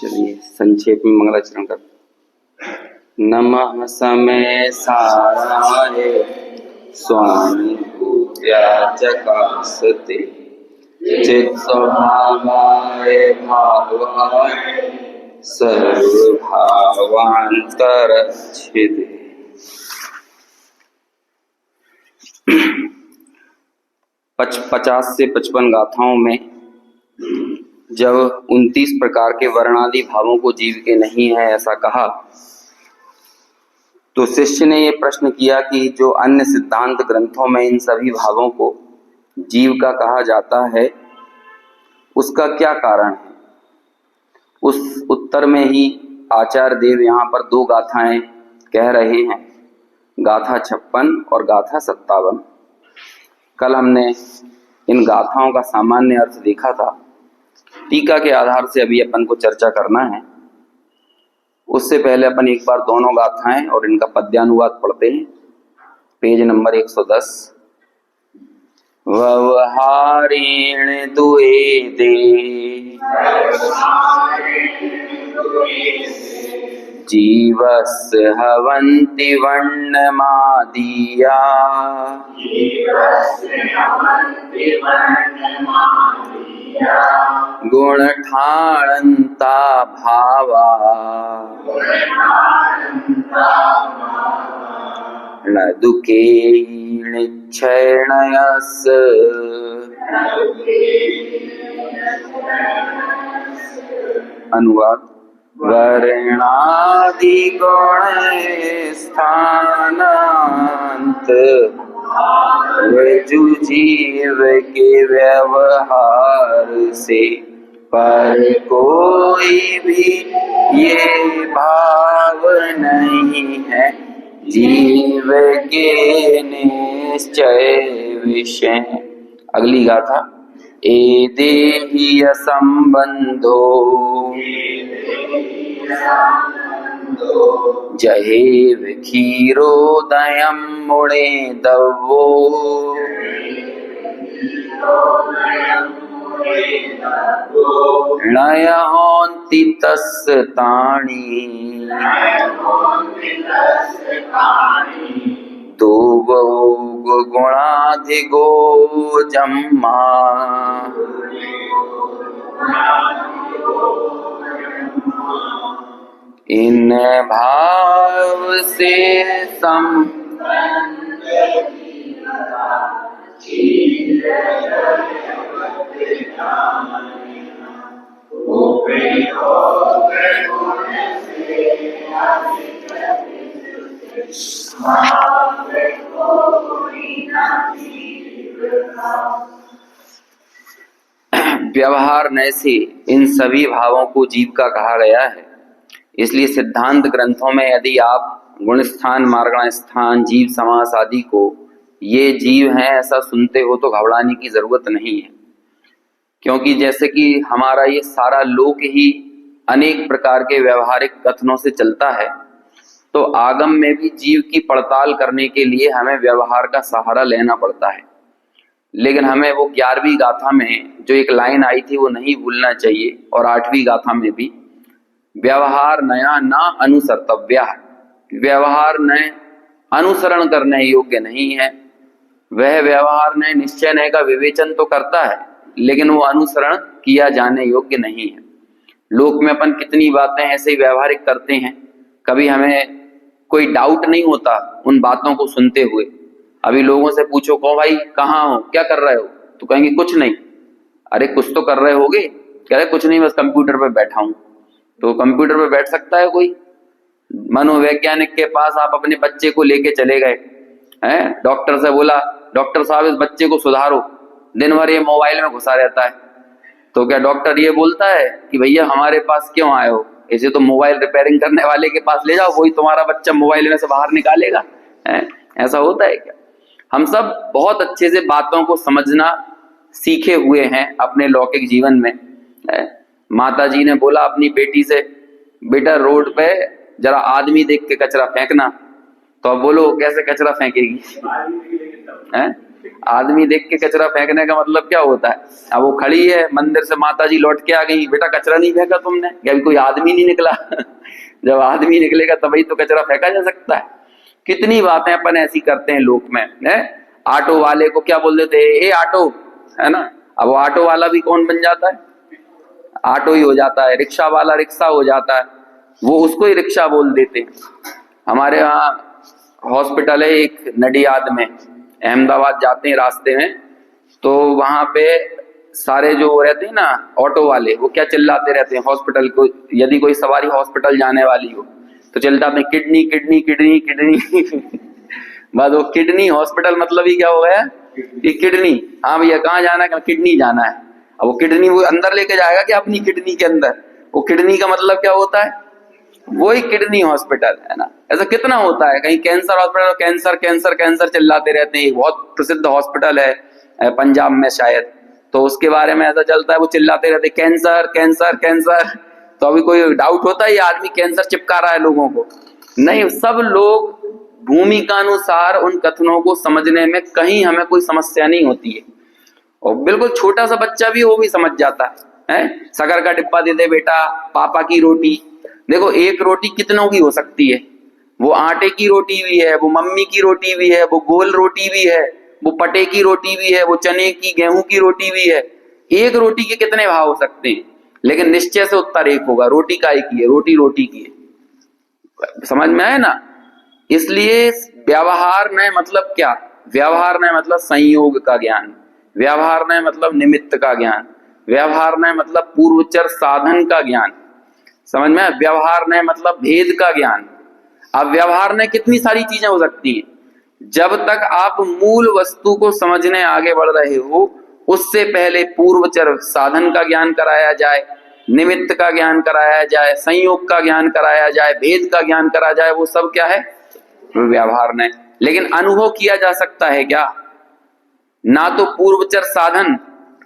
चलिए संक्षेप में मंगलाचरण कर। नमः समय साराय स्वामी पूज्याचकासते चित् स्वभावाय भावाय सर्वभावान्तरच्छिदे। 50 से 55 गाथाओं में जब 29 प्रकार के वर्णादि भावों को जीव के नहीं है ऐसा कहा, तो शिष्य ने ये प्रश्न किया कि जो अन्य सिद्धांत ग्रंथों में इन सभी भावों को जीव का कहा जाता है उसका क्या कारण है। उस उत्तर में ही आचार्य देव यहाँ पर 2 गाथाएं कह रहे हैं, गाथा 56 और गाथा 57। कल हमने इन गाथाओं का सामान्य अर्थ देखा था। टीका के आधार से अभी अपन को चर्चा करना है। उससे पहले अपन एक बार दोनों गाथाएं और इनका पद्यानुवाद पढ़ते हैं। Page number 110। व्यवहारेण दुए दे जीवस्य हवन्ति वर्णमादिया गुणठाणन्ता भावा न दुःखेणिच्छयणयस् अनुवाद। वर्णादिगुणस्थानान्त ऋजु जीव के व्यवहार से पर कोई भी ये भाव नहीं है जीव के निश्चय विषय। अगली गाथा। ए देहि संबंधो जहेव क्षीरोदयं मुणे दवो नयन्ति तस्य तानि दोवो गुणाधिगो जम्मा इन भाव से व्यवहार नय से इन सभी भावों को जीव का कहा गया है। इसलिए सिद्धांत ग्रंथों में यदि आप गुणस्थान, मार्गण स्थान, जीव समास आदि को ये जीव हैं ऐसा सुनते हो तो घबराने की जरूरत नहीं है, क्योंकि जैसे कि हमारा ये सारा लोक ही अनेक प्रकार के व्यवहारिक कथनों से चलता है, तो आगम में भी जीव की पड़ताल करने के लिए हमें व्यवहार का सहारा लेना पड़ता है। लेकिन हमें वो 11वीं गाथा में जो एक लाइन आई थी वो नहीं भूलना चाहिए, और 8वीं गाथा में भी व्यवहार नया ना अनुसर्तव्य, व्यवहार नय अनुसरण करने योग्य नहीं है। वह व्यवहार नय निश्चय नय का विवेचन तो करता है लेकिन वो अनुसरण किया जाने योग्य नहीं है। लोक में अपन कितनी बातें ऐसे ही व्यवहारिक करते हैं, कभी हमें कोई डाउट नहीं होता उन बातों को सुनते हुए। अभी लोगों से पूछो, कहो भाई कहाँ हो, क्या कर रहे हो, तो कहेंगे कुछ नहीं। अरे कुछ तो कर रहे होगे। कह रहे कुछ नहीं, बस कंप्यूटर पे बैठा हूं। तो कंप्यूटर पे बैठ सकता है कोई? मनोवैज्ञानिक के पास आप अपने बच्चे को लेके चले गए हैं, डॉक्टर से बोला डॉक्टर साहब इस बच्चे को सुधारो, दिन भर ये मोबाइल में घुसा रहता है। तो क्या डॉक्टर ये बोलता है कि भैया हमारे पास क्यों आए हो, इसे तो मोबाइल रिपेयरिंग करने वाले के पास ले जाओ, वही तुम्हारा बच्चा मोबाइल में से बाहर निकालेगा? ऐसा होता है क्या? हम सब बहुत अच्छे से बातों को समझना सीखे हुए हैं अपने लौकिक जीवन में। माता जी ने बोला अपनी बेटी से, बेटा रोड पे जरा आदमी देख के कचरा फेंकना, तो अब बोलो कैसे कचरा फेंकेगी? आदमी देख के कचरा फेंकने का मतलब क्या होता है? अब वो खड़ी है मंदिर से, माता जी लौट के आ गई, बेटा कचरा नहीं फेंका तुमने? क्या अभी कोई आदमी नहीं निकला? जब आदमी निकलेगा तभी तो कचरा फेंका जा सकता है। कितनी बातें अपन ऐसी करते हैं लोक में, है? ऑटो वाले को क्या बोल देते हैं, ए ऑटो, है ना? अब वो ऑटो वाला भी कौन बन जाता है? ऑटो ही हो जाता है। रिक्शा वाला रिक्शा हो जाता है, वो उसको ही रिक्शा बोल देते हैं। हमारे यहाँ हॉस्पिटल है एक नडियाद में, अहमदाबाद जाते हैं रास्ते में, तो वहां पे सारे जो रहते हैं ना ऑटो वाले, वो क्या चिल्लाते रहते हैं हॉस्पिटल को, यदि कोई सवारी हॉस्पिटल जाने वाली हो तो चिल्लाते हैं किडनी किडनी किडनी किडनी। बस वो किडनी हॉस्पिटल मतलब ही क्या हो गया कि किडनी, हाँ भैया कहाँ जाना है, किडनी जाना है। अब वो किडनी वो अंदर लेके जाएगा कि अपनी किडनी के अंदर, वो किडनी का मतलब क्या होता है, वही किडनी हॉस्पिटल, है ना? ऐसा कितना होता है, कहीं cancer hospital, cancer cancer cancer चिल्लाते रहते हैं। एक बहुत प्रसिद्ध हॉस्पिटल है पंजाब में शायद, तो उसके बारे में ऐसा चलता है, वो चिल्लाते रहते कैंसर कैंसर कैंसर। तो अभी कोई डाउट होता है ये आदमी कैंसर चिपका रहा है लोगों को? नहीं, सब लोग भूमिका अनुसार उन कथनों को समझने में कहीं हमें कोई समस्या नहीं होती है, और बिल्कुल छोटा सा बच्चा भी वो भी समझ जाता है। शक्कर का डिब्बा दे दे बेटा, पापा की रोटी। देखो एक रोटी कितनों की हो सकती है, वो आटे की रोटी भी है, वो मम्मी की रोटी भी है, वो गोल रोटी भी है, वो पटे की रोटी भी है, वो चने की गेहूं की रोटी भी है। एक रोटी के कितने भाव हो सकते हैं, लेकिन निश्चय से उत्तर एक होगा, रोटी का एक ही है, रोटी रोटी की है। समझ में आए ना? इसलिए व्यवहार में मतलब क्या, व्यवहार में मतलब संयोग का ज्ञान, व्यवहार में मतलब निमित्त का ज्ञान, व्यवहार में मतलब पूर्वचर साधन का ज्ञान। समझ में? व्यवहार में मतलब भेद का ज्ञान। अब व्यवहार में कितनी सारी चीजें हो सकती हैं, जब तक आप मूल वस्तु को समझने आगे बढ़ रहे हो उससे पहले पूर्वचर साधन का ज्ञान कराया जाए, निमित्त का ज्ञान कराया जाए, संयोग का ज्ञान कराया जाए, भेद का ज्ञान कराया जाए, वो सब क्या है, व्यवहार में। लेकिन अनुभव किया जा सकता है क्या? ना तो पूर्वचर साधन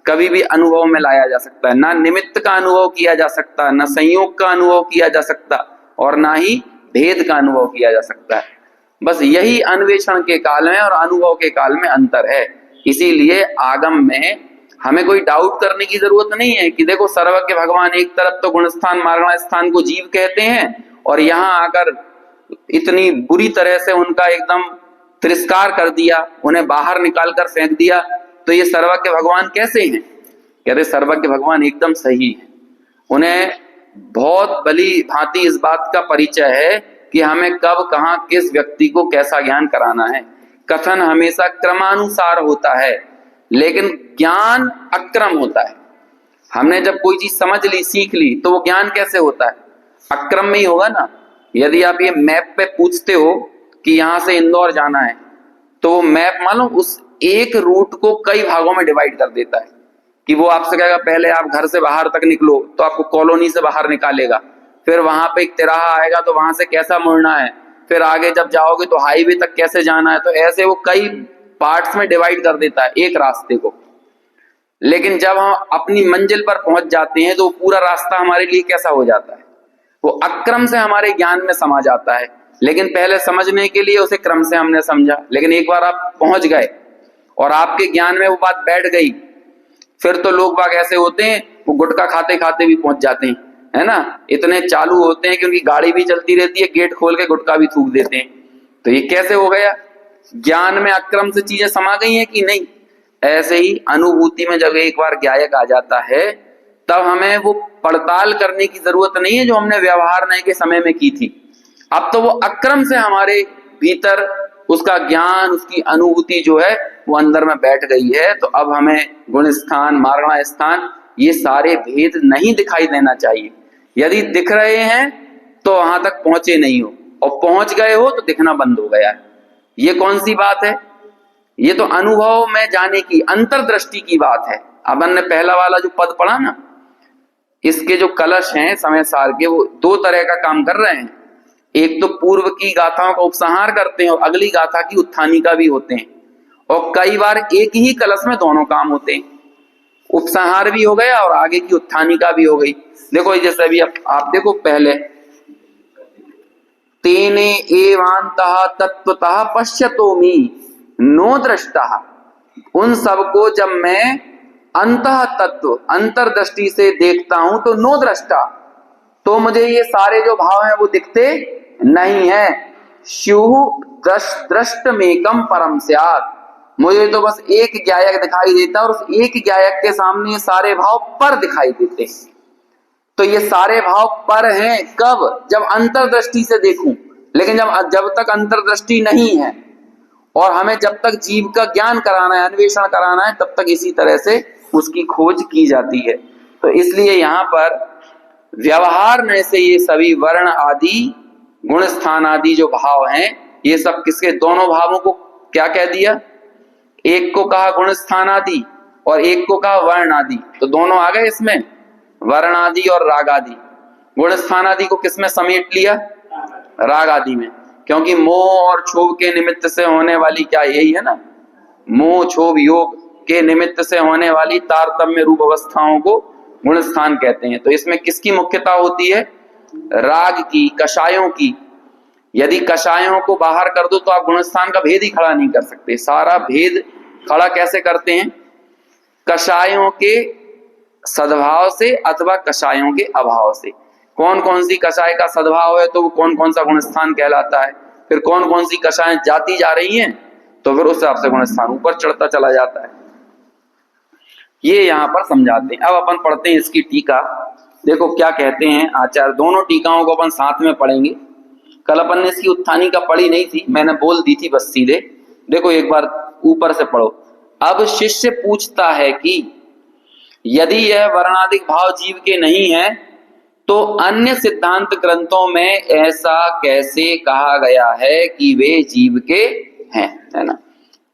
कभी भी अनुभव में लाया जा सकता है, ना निमित्त का अनुभव किया जा सकता, ना संयोग का अनुभव किया जा सकता, और ना ही भेद का अनुभव किया जा सकता है। बस यही अन्वेषण के काल में और अनुभव के काल में अंतर है। इसीलिए आगम में हमें कोई डाउट करने की जरूरत नहीं है कि देखो सर्वज्ञ भगवान एक तरफ तो गुणस्थान मार्गण स्थान को जीव कहते हैं, और यहाँ आकर इतनी बुरी तरह से उनका एकदम तिरस्कार कर दिया, उन्हें बाहर निकाल कर फेंक दिया, तो ये सर्वज्ञ भगवान कैसे हैं? कहते सर्वज्ञ भगवान एकदम सही है। उन्हें बहुत भली भांति इस बात का परिचय है कि हमें कब कहाँ किस व्यक्ति को कैसा ज्ञान कराना है। कथन हमेशा क्रमानुसार होता है, लेकिन ज्ञान अक्रम होता है। हमने जब कोई चीज समझ ली, सीख ली, तो वो ज्ञान कैसे होता है, अक्रम में ही होगा ना। यदि आप ये मैप पे पूछते हो कि यहां से इंदौर जाना है, तो वो मैप मान लो उस एक रूट को कई भागों में डिवाइड कर देता है, कि वो आपसे कहेगा पहले आप घर से बाहर तक निकलो, तो आपको कॉलोनी से बाहर निकालेगा, फिर वहां पे एक तिराहा आएगा तो वहां से कैसा मुड़ना है, फिर आगे जब जाओगे तो हाईवे तक कैसे जाना है। तो ऐसे वो कई पार्ट्स में डिवाइड कर देता है एक रास्ते को। लेकिन जब हम अपनी मंजिल पर पहुंच जाते हैं तो पूरा रास्ता हमारे लिए कैसा हो जाता है, वो अक्रम से हमारे ज्ञान में समा जाता है। लेकिन पहले समझने के लिए उसे क्रम से हमने समझा, लेकिन एक बार आप पहुंच गए और आपके ज्ञान में वो बात बैठ गई, फिर तो लोग बाग ऐसे होते हैं वो गुटखा खाते खाते भी पहुंच जाते हैं, है ना? इतने चालू होते हैं कि उनकी गाड़ी भी चलती रहती है, गेट खोल के गुटखा भी थूक देते हैं। तो ये कैसे हो गया? ज्ञान में अक्रम से चीजें समा गई हैं कि नहीं? ऐसे ही अनुभूति में जब एक बार ज्ञायक आ जाता है, तब हमें वो पड़ताल करने की जरूरत नहीं है जो हमने व्यवहार नए के समय में की थी। अब तो वो अक्रम से हमारे भीतर उसका ज्ञान, उसकी अनुभूति जो है वो अंदर में बैठ गई है। तो अब हमें गुण स्थान, मार्गण स्थान, ये सारे भेद नहीं दिखाई देना चाहिए। यदि दिख रहे हैं तो वहां तक पहुंचे नहीं हो, और पहुंच गए हो तो दिखना बंद हो गया है। ये कौन सी बात है? ये तो अनुभव में जाने की, अंतर्दृष्टि की बात है। अपन ने पहला वाला जो पद पढ़ा ना, इसके जो कलश हैं समय सार के, वो दो तरह का काम कर रहे हैं। एक तो पूर्व की गाथाओं का उपसंहार करते हैं और अगली गाथा की उत्थानिका भी होते हैं, और कई बार एक ही कलश में दोनों काम होते हैं, उपसंहार भी हो गया और आगे की उत्थानिका भी हो गई। देखो जैसे अभी आप देखो, पहले तेने एवांतः तत्वतः पश्यतोमि नो दृष्टः, उन सबको जब मैं अंतः तत्व अंतर्दृष्टि से देखता हूं तो नो दृष्टा, तो मुझे ये सारे जो भाव हैं वो दिखते नहीं है। स्युः दृष्टमेकं परम स्यात्, मुझे तो बस एक ज्ञायक दिखाई देता है और उस एक ज्ञायक के सामने ये सारे भाव पर दिखाई देते हैं। तो ये सारे भाव पर हैं कब? जब अंतर्दृष्टि से देखूं। लेकिन जब तक अंतर्दृष्टि नहीं है और हमें जब तक जीव का ज्ञान कराना है, अन्वेषण कराना है, तब तक इसी तरह से उसकी खोज की जाती है। तो इसलिए यहाँ पर व्यवहार में से ये सभी वर्ण आदि गुण स्थान आदि जो भाव हैं, ये सब किसके? दोनों भावों को क्या कह दिया? एक को कहा गुण स्थान आदि और एक को कहा वर्ण आदि। तो दोनों आ गए इसमें, वर्ण आदि और राग आदि। गुण स्थान आदि को किसमें समेट लिया? राग आदि में। क्योंकि मोह और क्षोभ के निमित्त से होने वाली, क्या यही है ना, मोह क्षोभ योग के निमित्त से होने वाली तारतम्य रूप अवस्थाओं को गुण स्थान कहते हैं। तो इसमें किसकी मुख्यता होती है? राग की, कषायों की। यदि कषायों को बाहर कर दो तो आप गुण स्थान का भेद ही खड़ा नहीं कर सकते। सारा भेद खड़ा कैसे करते हैं? कषायों के सद्भाव से अथवा कषायों के अभाव से। कौन कौन सी कषाय का सद्भाव है तो वो कौन कौन सा गुण स्थान कहलाता है, फिर कौन कौन सी कषाएं जाती जा रही हैं तो फिर उस हिसाब से गुण स्थान ऊपर चढ़ता चला जाता है। ये यहाँ पर समझाते हैं। अब अपन पढ़ते हैं इसकी टीका। देखो क्या कहते हैं आचार्य। दोनों टीकाओं को अपन साथ में पढ़ेंगे। कल अपन ने इसकी उत्थानी का पढ़ी नहीं थी, मैंने बोल दी थी बस सीधे। देखो एक बार ऊपर से पढ़ो। अब शिष्य पूछता है कि यदि यह वर्णादिक भाव जीव के नहीं है तो अन्य सिद्धांत ग्रंथों में ऐसा कैसे कहा गया है कि वे जीव के हैं, है ना।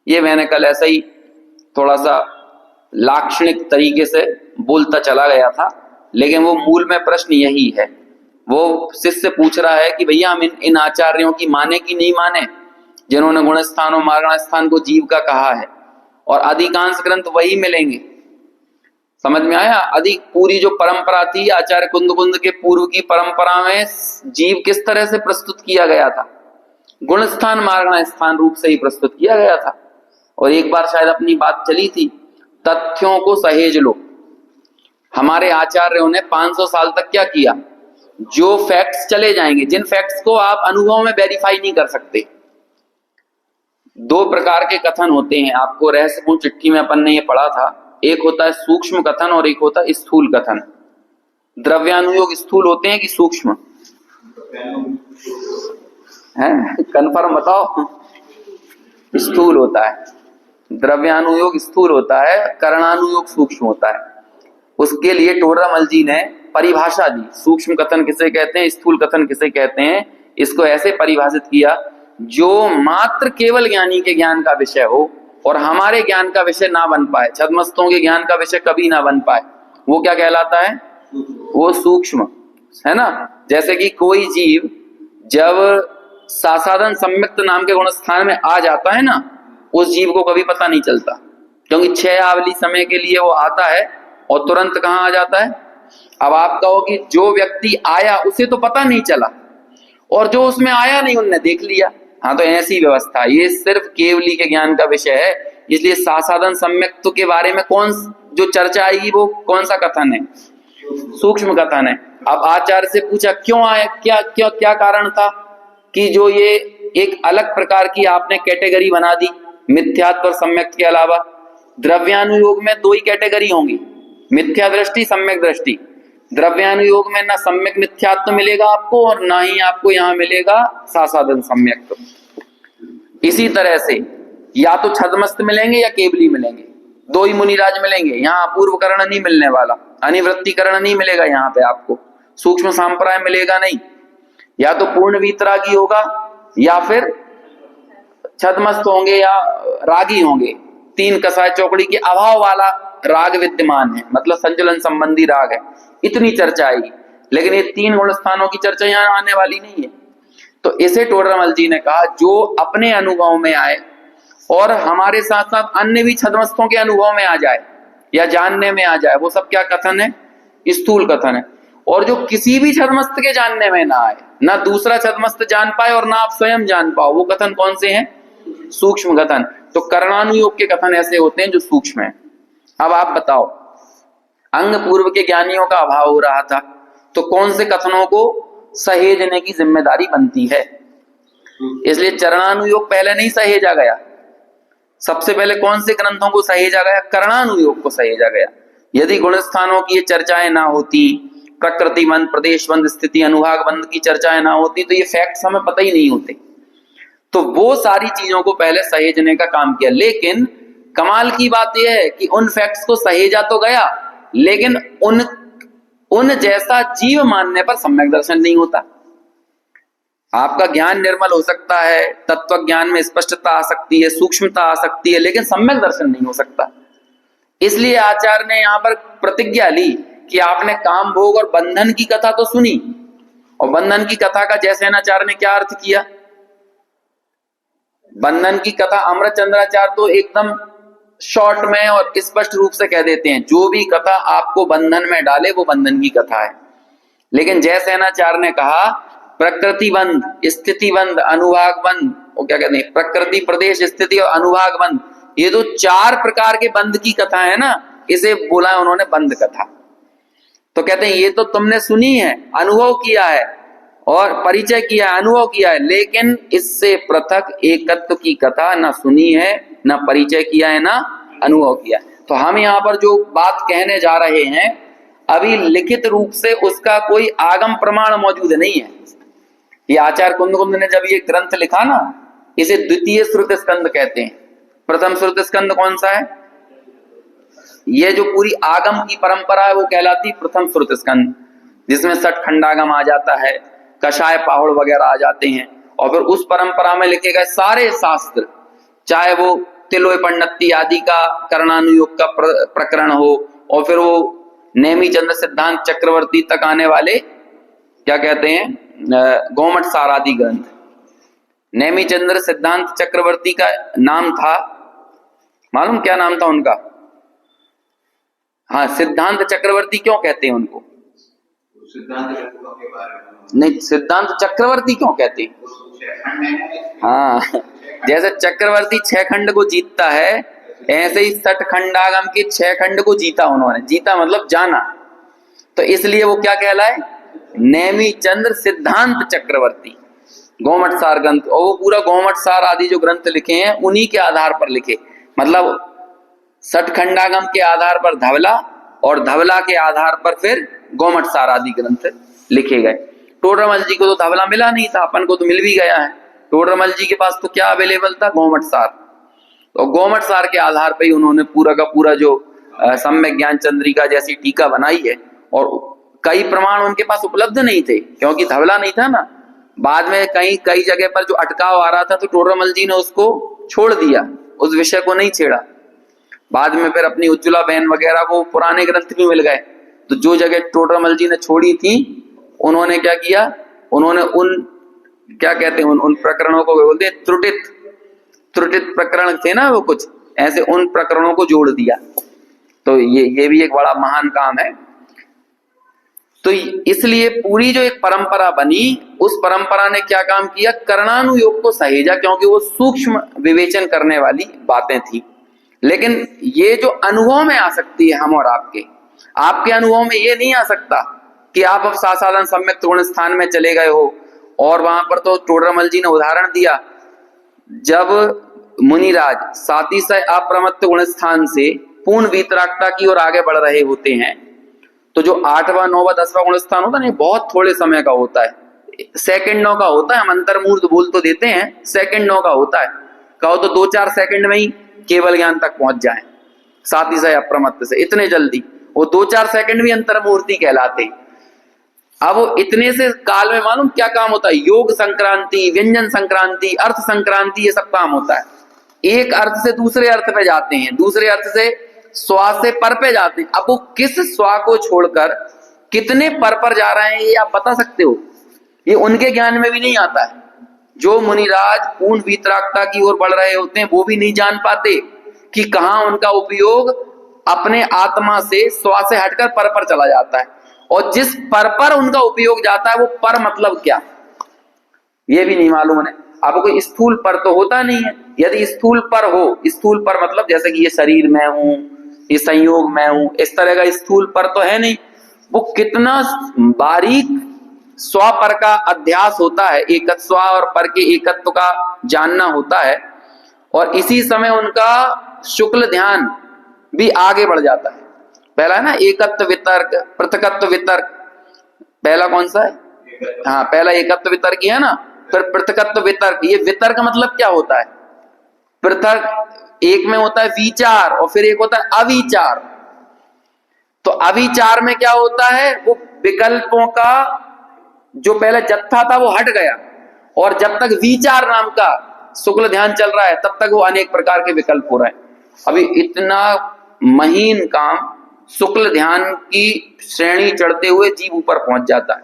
ये मैंने कल ऐसा ही थोड़ा सा लाक्षणिक तरीके से बोलता चला गया था, लेकिन वो मूल में प्रश्न यही है। वो शिष्य पूछ रहा है कि भैया हम इन आचार्यों की माने कि नहीं माने जिन्होंने गुण स्थान और मारण स्थान को जीव का कहा है, और अधिकांश ग्रंथ वही मिलेंगे। समझ में आया? अधिक पूरी जो परंपरा थी आचार्य कुंद के पूर्व की परंपरा में जीव किस तरह से प्रस्तुत किया गया था? गुण स्थान मारण स्थान रूप से ही प्रस्तुत किया गया था। और एक बार शायद अपनी बात चली थी, तथ्यों को सहेज लो। हमारे आचार्यों ने 500 साल तक क्या किया? जो फैक्ट्स चले जाएंगे, जिन फैक्ट्स को आप अनुभव में वेरीफाई नहीं कर सकते। दो प्रकार के कथन होते हैं, आपको रहस्यपूर्ण चिट्ठी में अपन ने ये पढ़ा था। एक होता है सूक्ष्म कथन और एक होता है स्थूल कथन। द्रव्यानुयोग स्थूल होते हैं कि सूक्ष्म है? कन्फर्म बताओ। स्थूल होता है, द्रव्यानुयोग स्थूल होता है, करणानुयोग सूक्ष्म होता है। उसके लिए टोडरमल जी ने परिभाषा दी, सूक्ष्म कथन किसे कहते हैं, स्थूल कथन किसे कहते हैं। इसको ऐसे परिभाषित किया, जो मात्र केवल ज्ञानी के ज्ञान का विषय हो और हमारे ज्ञान का विषय ना बन पाए, छद्मस्तों के ज्ञान का विषय कभी ना बन पाए, वो क्या कहलाता है? वो सूक्ष्म, है ना। जैसे कि कोई जीव जब सासाधन सम्यक्त नाम के गुण स्थान में आ जाता है ना, उस जीव को कभी पता नहीं चलता, क्योंकि 6 आवली समय के लिए वो आता है और तुरंत कहाँ आ जाता है। अब आप कहो कि जो व्यक्ति आया उसे तो पता नहीं चला, और जो उसमें आया नहीं उनने देख लिया। हाँ, तो ऐसी व्यवस्था, ये सिर्फ केवली के ज्ञान का विषय है। इसलिए सासाधन सम्यक्त के बारे में कौन जो चर्चा आएगी वो कौन सा कथन है? सूक्ष्म कथन है। अब आचार्य से पूछा क्यों आया, क्या कारण था कि जो ये एक अलग प्रकार की आपने कैटेगरी बना दी मिथ्यात्व और सम्यक्त के अलावा। द्रव्यानुयोग में 2 ही कैटेगरी होंगी, मिथ्या दृष्टि, सम्यक दृष्टि। द्रव्यानुयोग में ना सम्यक मिथ्यात्व मिलेगा आपको और ना ही आपको यहाँ मिलेगा सासाधन सम्यक्त। इसी तरह से या तो छद्मस्त मिलेंगे या केवली मिलेंगे, 2 ही मुनिराज मिलेंगे। यहाँ अपूर्व करण नहीं मिलने वाला, अनिवृत्तिकरण नहीं मिलेगा यहाँ पे आपको, सूक्ष्म सांप्राय मिलेगा नहीं। या तो पूर्ण वीतरागी होगा या फिर छद्मस्त होंगे या रागी होंगे। 3 कसाय चौकड़ी के अभाव वाला राग विद्यमान है, मतलब संचलन संबंधी राग है। इतनी चर्चा आएगी, लेकिन ये 3 गुण स्थानों की चर्चा यहाँ आने वाली नहीं है। तो इसे टोडरमल जी ने कहा, जो अपने अनुभव में आए और हमारे साथ साथ अन्य भी छद्मस्तों के अनुभव में आ जाए या जानने में आ जाए, वो सब क्या कथन है? स्थूल कथन है। और जो किसी भी छद्मस्त के जानने में ना आए, ना दूसरा छद्मस्त जान पाए और ना आप स्वयं जान पाओ, वो कथन कौन से हैं? सूक्ष्म कथन। तो कर्णानुयोग के कथन ऐसे होते हैं जो सूक्ष्म है। अब आप बताओ, अंग पूर्व के ज्ञानियों का अभाव हो रहा था, तो कौन से कथनों को सहेजने की जिम्मेदारी बनती है? इसलिए चरणानुयोग पहले नहीं सहेजा गया। सबसे पहले कौन से ग्रंथों को सहेजा गया? कर्णानुयोग को सहेजा गया। यदि गुण स्थानों की ये चर्चाएं ना होती, प्रकृति बंध, प्रदेश बंध, स्थिति अनुभाग बंध की चर्चाएं ना होती, तो ये फैक्ट्स हमें पता ही नहीं होते। तो वो सारी चीजों को पहले सहेजने का काम किया। लेकिन कमाल की बात यह है कि उन फैक्ट्स को सहेजा तो गया, लेकिन उन जैसा जीव मानने पर सम्यक दर्शन नहीं होता। आपका ज्ञान निर्मल हो सकता है, तत्व ज्ञान में स्पष्टता आ सकती है, सूक्ष्मता आ सकती है, लेकिन सम्यक दर्शन नहीं हो सकता। इसलिए आचार्य ने यहां पर प्रतिज्ञा ली कि आपने काम भोग और बंधन की कथा तो सुनी, और बंधन की कथा का जयसेनाचार्य ने क्या अर्थ किया? बंधन की कथा अमरचंद्राचार्य तो एकदम शॉर्ट में और स्पष्ट रूप से कह देते हैं, जो भी कथा आपको बंधन में डाले वो बंधन की कथा है। लेकिन जयसेनाचार्य ने कहा प्रकृति बंध, स्थिति बंध, अनुभाग बंध, वो क्या कहते हैं, प्रकृति, प्रदेश, स्थिति और अनुभाग बंध, ये तो 4 प्रकार के बंध की कथा है ना, इसे बोला उन्होंने बंध कथा। तो कहते हैं ये तो तुमने सुनी है, अनुभव किया है और परिचय किया है, अनुभव किया है, लेकिन इससे पृथक एकत्व की कथा ना सुनी है, ना परिचय किया है, ना अनुभव किया है। तो हम यहाँ पर जो बात कहने जा रहे हैं, अभी लिखित रूप से उसका कोई आगम प्रमाण मौजूद नहीं है। ये आचार्य कुंद ने जब ये ग्रंथ लिखा ना, इसे द्वितीय श्रुत स्कंद कहते हैं। प्रथम श्रुत स्कंद कौन सा है? ये जो पूरी आगम की परंपरा है वो कहलाती प्रथम श्रुत स्कंद, जिसमें 60 खंडागम आ जाता है, कषाय पाहुड़ वगैरह आ जाते हैं, और फिर उस परंपरा में लिखे गए सारे शास्त्र, चाहे वो तिलोय पंडिती आदि का कर्णानुयोग का प्रकरण हो, और फिर वो नेमी चंद्र सिद्धांत चक्रवर्ती तक आने वाले क्या कहते हैं, गोमट सार आदि ग्रंथ। नेमी चंद्र सिद्धांत चक्रवर्ती का नाम था, मालूम क्या नाम था उनका? हाँ, सिद्धांत चक्रवर्ती क्यों कहते हैं उनको? नहीं, सिद्धांत चक्रवर्ती क्यों कहते हैं? हाँ, जैसे चक्रवर्ती 6 खंड को जीतता है, ऐसे ही 60 खंडागम के 6 खंड को जीता उन्होंने। जीता मतलब जाना, तो इसलिए वो क्या कहलाए? नेमी चंद्र सिद्धांत चक्रवर्ती, गोमट सार ग्रंथ। और वो पूरा गोमट सार आदि जो ग्रंथ लिखे हैं उन्हीं के आधार पर लिखे, मतलब 60 खंडागम के आधार पर धवला, और धवला के आधार पर फिर गोमट सार आदि ग्रंथ लिखे गए। टोडरमल जी को तो धवला मिला नहीं था, अपन को तो मिल भी गया है। टोडरमल जी के पास तो क्या अवेलेबल था? गोमट सार। तो गोमट सार के आधार पर ही उन्होंने पूरा का पूरा जो सम्यक ज्ञान चंद्रिका जैसी टीका बनाई है, और कई प्रमाण उनके पास उपलब्ध नहीं थे क्योंकि धवला नहीं था ना। बाद में कई जगह पर जो अटकाव आ रहा था, तो टोडरमल जी ने उसको छोड़ दिया, उस विषय को नहीं छेड़ा। बाद में फिर अपनी उज्ज्वला बहन वगैरह को पुराने ग्रंथ भी मिल गए, तो जो जगह टोडरमल जी ने छोड़ी थी, उन्होंने क्या किया, उन्होंने उन क्या कहते हैं उन प्रकरणों को बोलते हैं त्रुटित प्रकरण थे ना, वो कुछ ऐसे उन प्रकरणों को जोड़ दिया। तो ये भी एक बड़ा महान काम है। तो इसलिए पूरी जो एक परंपरा बनी, उस परंपरा ने क्या काम किया? कर्णानुयोग को सहेजा, क्योंकि वो सूक्ष्म विवेचन करने वाली बातें थी। लेकिन ये जो अनुभव में आ सकती है हम और आपके अनुभव में ये नहीं आ सकता कि आप अब साधारण सम्यक गुण स्थान में चले गए हो, और वहां पर तो टोडरमल जी ने उदाहरण दिया, जब मुनिराज सातिशय अप्रमत्त गुण स्थान से पूर्ण वीतरागता की ओर आगे बढ़ रहे होते हैं, तो जो 8वां 9वां 10वां गुण स्थान होता है ना, बहुत थोड़े समय का होता है, सेकंडों का होता है। हम अंतर्मूर्त बोल तो देते हैं, सेकंडों का होता है। कहो तो 2-4 सेकंड में ही केवल ज्ञान तक पहुंच जाए, सातिशय अप्रमत्त से इतने जल्दी। वो 2-4 सेकंड भी अंतर्मूर्ति कहलाते। अब वो इतने से काल में मालूम क्या काम होता है? योग संक्रांति, व्यंजन संक्रांति, अर्थ संक्रांति, ये सब काम होता है। एक अर्थ से दूसरे अर्थ पे जाते हैं, दूसरे अर्थ से स्वा से पर पे जाते हैं। अब वो किस स्वा को छोड़कर कितने पर जा रहे हैं, ये आप बता सकते हो? ये उनके ज्ञान में भी नहीं आता है। जो मुनिराज पूर्ण वीतरागता की ओर बढ़ रहे होते हैं, वो भी नहीं जान पाते कि कहाँ उनका उपयोग अपने आत्मा से स्वा से हटकर पर चला जाता है, और जिस पर उनका उपयोग जाता है वो पर मतलब क्या, ये भी नहीं मालूम है। अब कोई स्थूल पर तो होता नहीं है। यदि स्थूल पर हो, स्थूल पर मतलब जैसे कि ये शरीर में हूं, ये संयोग में हूं, इस तरह का स्थूल पर तो है नहीं। वो कितना बारीक स्व पर का अध्यास होता है, एकत्व स्व और पर के एकत्व का जानना होता है, और इसी समय उनका शुक्ल ध्यान भी आगे बढ़ जाता है। पहला है ना एकत्व वितर्क, पृथकत्व वितर्क, पहला कौन सा है? हाँ, पहला एकत्व वितर्क ही है ना, फिर पृथकत्व वितर्क। ये वितर्क मतलब क्या होता है? पृथक एक में होता है विचार और फिर एक होता है अविचार। तो अविचार में क्या होता है? वो विकल्पों का जो पहले जत्था था वो हट गया, और जब तक विचार नाम का शुक्ल ध्यान चल रहा है तब तक वो अनेक प्रकार के विकल्प हो रहे हैं। अभी इतना महीन काम शुक्ल ध्यान की श्रेणी चढ़ते हुए जीव ऊपर पहुंच जाता है,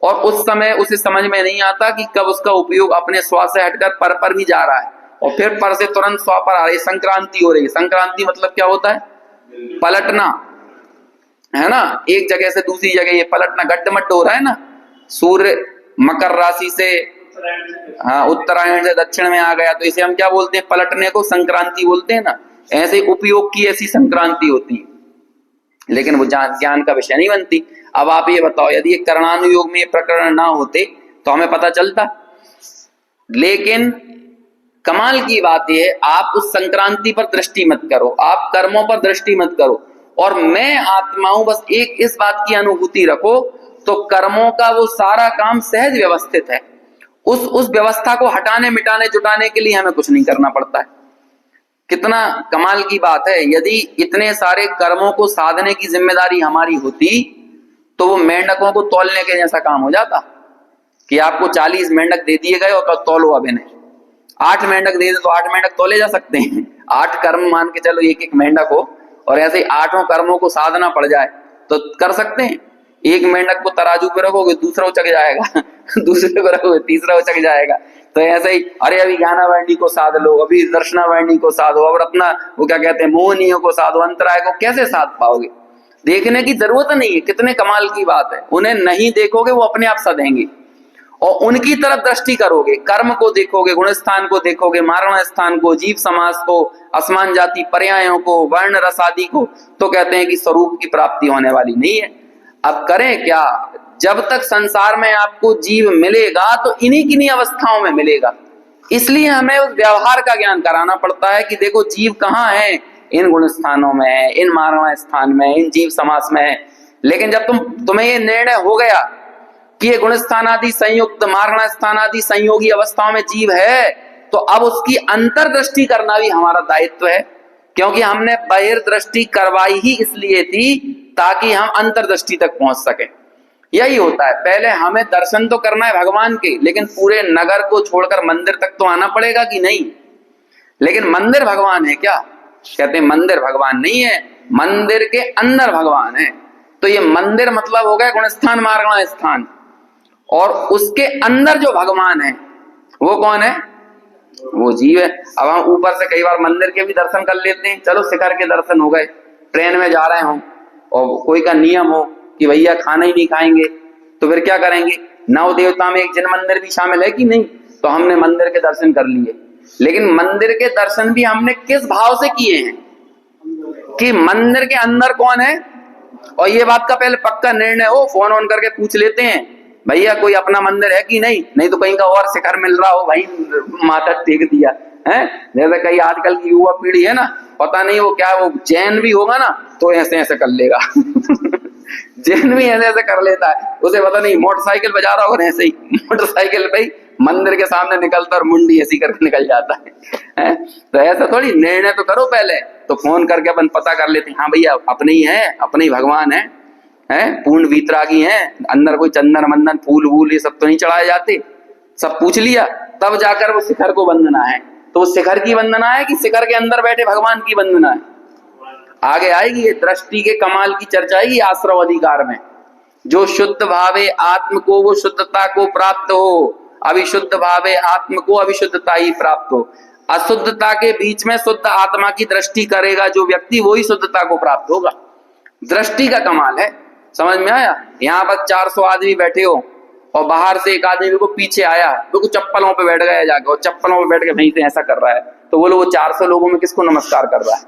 और उस समय उसे समझ में नहीं आता कि कब उसका उपयोग अपने स्व से हटकर पर भी जा रहा है, और फिर पर से तुरंत स्व पर आ रही, संक्रांति हो रही है। संक्रांति मतलब क्या होता है? पलटना, है ना, एक जगह से दूसरी जगह ये पलटना, गड्ढमड्ढ हो रहा है ना। सूर्य मकर राशि से, हाँ, उत्तरायण से दक्षिण में आ गया, तो इसे हम क्या बोलते हैं? पलटने को संक्रांति बोलते हैं ना। ऐसे उपयोग की ऐसी संक्रांति होती है, लेकिन वो ज्ञान का विषय नहीं बनती। अब आप ये बताओ, यदि ये कर्णानुयोग में ये प्रकरण ना होते तो हमें पता चलता। लेकिन कमाल की बात यह है, आप उस संक्रांति पर दृष्टि मत करो, आप कर्मों पर दृष्टि मत करो, और मैं आत्मा हूं, बस एक इस बात की अनुभूति रखो, तो कर्मों का वो सारा काम सहज व्यवस्थित है। उस व्यवस्था को हटाने, मिटाने, जुटाने के लिए हमें कुछ नहीं करना पड़ता है। कितना कमाल की बात है। यदि इतने सारे कर्मों को साधने की जिम्मेदारी हमारी होती तो वो मेंढकों को तौलने के जैसा काम हो जाता कि आपको 40 मेंढक दे दिए गए और तौलो अब इन्हें। 8 मेंढक दे दे तो 8 मेंढक तौले जा सकते हैं। 8 कर्म मान के चलो एक एक मेंढक हो, और ऐसे 8 कर्मों को साधना पड़ जाए तो कर सकते हैं। एक मेंढक को तराजू पे रखोगे दूसरा उचक जाएगा, दूसरे पे रखोगे तीसरा उचक जाएगा। तो ऐसे ही, अरे अभी ज्ञानावर्णी को साध लो, अभी दर्शनावर्णी को साधो, और अपना वो क्या कहते हैं मोहनीय को साधो, अंतराय को कैसे साध पाओगे? देखने की जरूरत नहीं है। कितने कमाल की बात है, उन्हें नहीं देखोगे वो अपने आप सधेंगे, और उनकी तरफ दृष्टि करोगे, कर्म को देखोगे, गुण स्थान को देखोगे, मारण स्थान को, जीव समास को, असमान जाति पर्यायों को, वर्ण रस आदि को, तो कहते हैं कि स्वरूप की प्राप्ति होने वाली नहीं है। अब करें क्या? जब तक संसार में आपको जीव मिलेगा तो इन्हीं किन्हीं अवस्थाओं में मिलेगा। इसलिए हमें उस व्यवहार का ज्ञान कराना पड़ता है कि देखो जीव कहाँ है, इन गुण स्थानों में है, इन मारण स्थान में, इन जीव समास में है। लेकिन जब तुम्हें ये निर्णय हो गया कि ये गुण स्थान आदि संयुक्त, मारण स्थान आदि संयोगी अवस्थाओं में जीव है, तो अब उसकी अंतर्दृष्टि करना भी हमारा दायित्व है, क्योंकि हमने बहिर्दृष्टि करवाई ही इसलिए थी ताकि हम अंतर्दृष्टि तक पहुंच सके। यही होता है, पहले हमें दर्शन तो करना है भगवान के, लेकिन पूरे नगर को छोड़कर मंदिर तक तो आना पड़ेगा कि नहीं? लेकिन मंदिर भगवान है क्या? कहते हैं मंदिर भगवान नहीं है, मंदिर के अंदर भगवान है। तो ये मंदिर मतलब हो गया गुणस्थान मार्गण स्थान, और उसके अंदर जो भगवान है वो कौन है? वो जीव है। अब हम ऊपर से कई बार मंदिर के भी दर्शन कर लेते हैं, चलो शिखर के दर्शन हो गए, ट्रेन में जा रहे हो और कोई का नियम हो कि भैया खाना ही नहीं खाएंगे, तो फिर क्या करेंगे? नव देवता में एक जिन मंदिर भी शामिल है कि नहीं, तो हमने मंदिर के दर्शन कर लिए। लेकिन मंदिर के दर्शन भी हमने किस भाव से किए हैं कि मंदिर के अंदर कौन है, और ये बात का पहले पक्का निर्णय हो। फोन ऑन करके पूछ लेते हैं भैया कोई अपना मंदिर है कि नहीं, नहीं तो कहीं का और शिखर मिल रहा हो, भाई माथा टेक दिया है। जैसे कई आजकल की युवा पीढ़ी है ना, पता नहीं वो क्या, वो जैन भी होगा ना तो ऐसे ऐसे कर लेगा जैन भी ऐसे ऐसे कर लेता है, उसे पता नहीं मोटरसाइकिल बजा रहा होगा, ऐसे ही मोटरसाइकिल पे मंदिर के सामने निकलता और मुंडी ऐसी करके निकल जाता है। तो ऐसा थोड़ी, निर्णय तो करो पहले। तो फोन करके अपन पता कर लेते हैं, हाँ भैया अपने ही है, अपने ही भगवान है, पूर्ण वीतरागी हैं, अंदर कोई चंदन मंदन फूल वूल ये सब तो नहीं चढ़ाए जाते। सब पूछ लिया तब जाकर वो शिखर को वंदना है। तो वो शिखर की वंदना है कि शिखर के अंदर बैठे भगवान की वंदना है? आगे आएगी ये दृष्टि के कमाल की चर्चा आएगी आश्रव अधिकार में। जो शुद्ध भावे आत्म को वो शुद्धता को प्राप्त हो, अविशुद्ध भावे आत्म को अविशुद्धता ही प्राप्त हो। अशुद्धता के बीच में शुद्ध आत्मा की दृष्टि करेगा जो व्यक्ति, वही शुद्धता को प्राप्त होगा। दृष्टि का कमाल है, समझ में आया? यहाँ पर 400 आदमी बैठे हो और बाहर से एक आदमी को पीछे आया, बिल्कुल चप्पलों पे बैठ गया जाके, और चप्पलों पे बैठ के वहीं से ऐसा कर रहा है, तो बोलो वो 400 लोगों में किसको नमस्कार कर रहा है?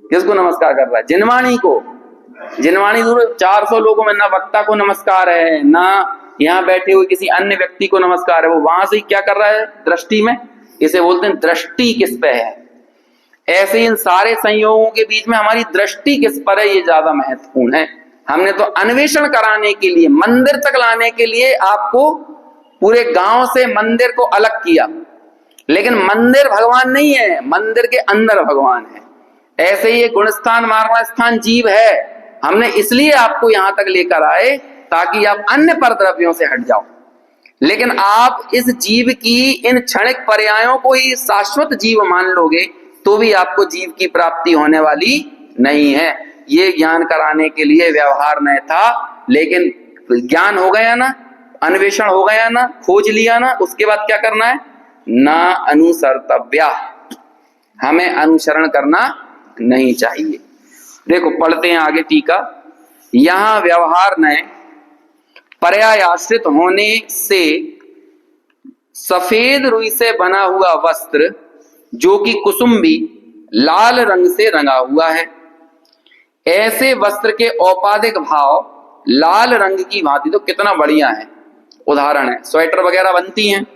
किसको नमस्कार कर रहा है? जिनवाणी को। जिनवाणी दूर, 400 लोगों में ना वक्ता को नमस्कार है, ना यहाँ बैठे हुए किसी अन्य व्यक्ति को नमस्कार है, वो वहां से क्या कर रहा है? दृष्टि में। इसे बोलते हैं दृष्टि किस पे है। ऐसे इन सारे संयोगों के बीच में हमारी दृष्टि किस पर है, ये ज्यादा महत्वपूर्ण है। हमने तो अन्वेषण कराने के लिए, मंदिर तक लाने के लिए आपको पूरे गांव से मंदिर को अलग किया, लेकिन मंदिर भगवान नहीं है, मंदिर के अंदर भगवान है। ऐसे ही गुणस्थान मार्गण स्थान जीव है। हमने इसलिए आपको यहां तक लेकर आए ताकि आप अन्य परद्रव्यों से हट जाओ, लेकिन आप इस जीव की इन क्षणिक पर्यायों को ही शाश्वत जीव मान लोगे तो भी आपको जीव की प्राप्ति होने वाली नहीं है। ये ज्ञान कराने के लिए व्यवहार नहीं था, लेकिन ज्ञान हो गया ना, अन्वेषण हो गया ना, खोज लिया ना, उसके बाद क्या करना है? ना अनुसर्तव्या, हमें अनुसरण करना नहीं चाहिए। देखो पढ़ते हैं आगे टीका। यहां व्यवहार ने पर्यायाश्रित होने से सफेद रुई से बना हुआ वस्त्र जो कि कुसुम्बी लाल रंग से रंगा हुआ है, ऐसे वस्त्र के औपाधिक भाव लाल रंग की भांति, तो कितना बढ़िया है। उदाहरण है, स्वेटर वगैरह बनती हैं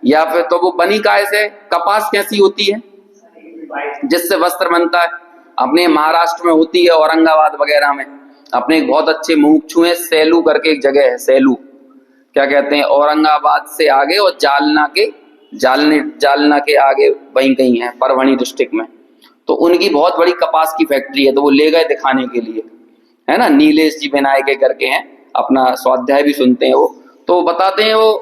या फिर तो वो बनी काय से? कपास कैसी होती है जिससे वस्त्र बनता है? अपने महाराष्ट्र में होती है, औरंगाबाद वगैरह में। अपने एक बहुत अच्छे मुमुक्षु हैं, सेलू करके एक जगह है, सेलू क्या कहते हैं, औरंगाबाद से आगे और जालना के आगे वहीं कहीं है, परभणी डिस्ट्रिक्ट में। तो उनकी बहुत बड़ी कपास की फैक्ट्री है, तो वो ले गए दिखाने के लिए, है ना। नीलेश जी विनायके करके हैं, अपना स्वाध्याय भी सुनते हैं वो। तो बताते हैं वो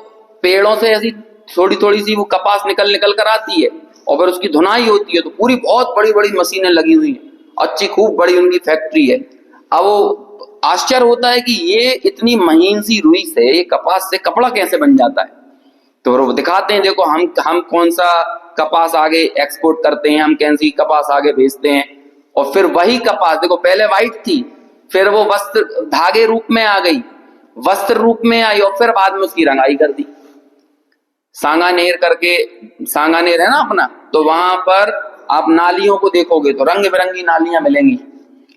पेड़ों से ऐसी थोड़ी थोड़ी सी वो कपास निकल कर आती है, और फिर उसकी धुनाई होती है, तो पूरी बहुत बड़ी बड़ी मशीनें लगी हुई हैं, अच्छी खूब बड़ी उनकी फैक्ट्री है। अब वो आश्चर्य होता है कि ये इतनी महीन सी रुई से, ये कपास से कपड़ा कैसे बन जाता है। तो वो दिखाते हैं, देखो हम कौन सा कपास आगे एक्सपोर्ट करते हैं, हम कैसी कपास आगे भेजते हैं, और फिर वही कपास देखो पहले वाइट थी, फिर वो वस्त्र धागे रूप में आ गई, वस्त्र रूप में आई, और फिर बाद में उसकी रंगाई कर दी। सांगानेर करके, सांगानेर है ना अपना, तो वहां पर आप नालियों को देखोगे तो रंग बिरंगी नालियां मिलेंगी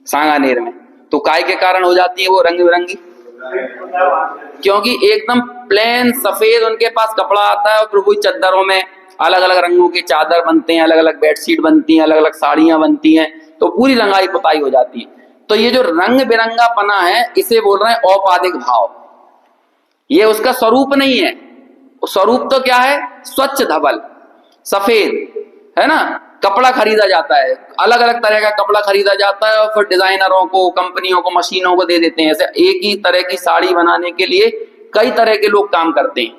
सांगानेर में। तो काय के कारण हो जाती है वो रंग बिरंगी? क्योंकि एकदम प्लेन सफेद उनके पास कपड़ा आता है, और फिर वही चद्दरों में अलग अलग रंगों के चादर बनते हैं, अलग अलग बेडशीट बनती हैं, अलग अलग साड़ियां बनती हैं, तो पूरी रंगाई पुताई हो जाती है। तो ये जो रंग बिरंगा पना है, इसे बोल रहे हैं औपाधिक भाव। ये उसका स्वरूप नहीं है। स्वरूप तो क्या है? स्वच्छ धवल सफेद, है ना। कपड़ा खरीदा जाता है, अलग अलग तरह का कपड़ा खरीदा जाता है, और फिर डिजाइनरों को, कंपनियों को, मशीनों को दे देते हैं। ऐसे एक ही तरह की साड़ी बनाने के लिए कई तरह के लोग काम करते हैं।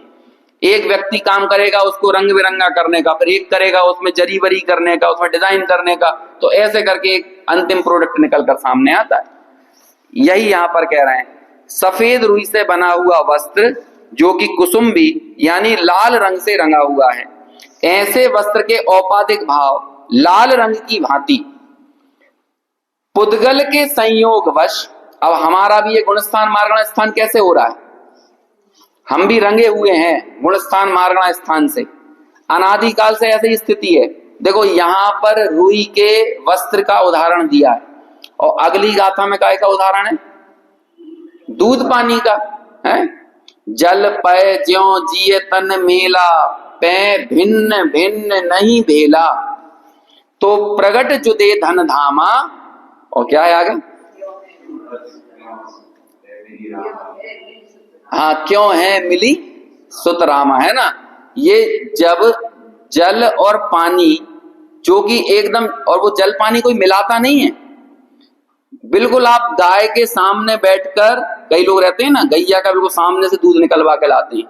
एक व्यक्ति काम करेगा उसको रंग बिरंगा करने का, फिर एक करेगा उसमें जरी बरी करने का, उसमें डिजाइन करने का, तो ऐसे करके एक अंतिम प्रोडक्ट निकल कर सामने आता है। यही यहां पर कह रहे हैं, सफेद रुई से बना हुआ वस्त्र जो कि कुसुम्बी यानी लाल रंग से रंगा हुआ है, ऐसे वस्त्र के औपाधिक भाव लाल रंग की भांति पुद्गल के संयोगवश। अब हमारा भी ये गुणस्थान मार्गण स्थान कैसे हो रहा है? हम भी रंगे हुए हैं गुणस्थान मार्गण स्थान से, अनादिकाल से ऐसी स्थिति है। देखो यहां पर रुई के वस्त्र का उदाहरण दिया है, और अगली गाथा में काय का उदाहरण है? दूध पानी का है। जल पय ज्यों जिए तन मेला, पै भिन्न भिन्न नहीं भेला, तो प्रगट जुदे धन धामा। और क्या है आगे? हाँ, क्यों है मिली सुतरामा, है ना। ये जब जल और पानी जो कि एकदम, और वो जल पानी कोई मिलाता नहीं है, बिल्कुल आप गाय के सामने बैठकर, कई लोग रहते हैं ना गैया का बिल्कुल सामने से दूध निकलवा के लाते हैं,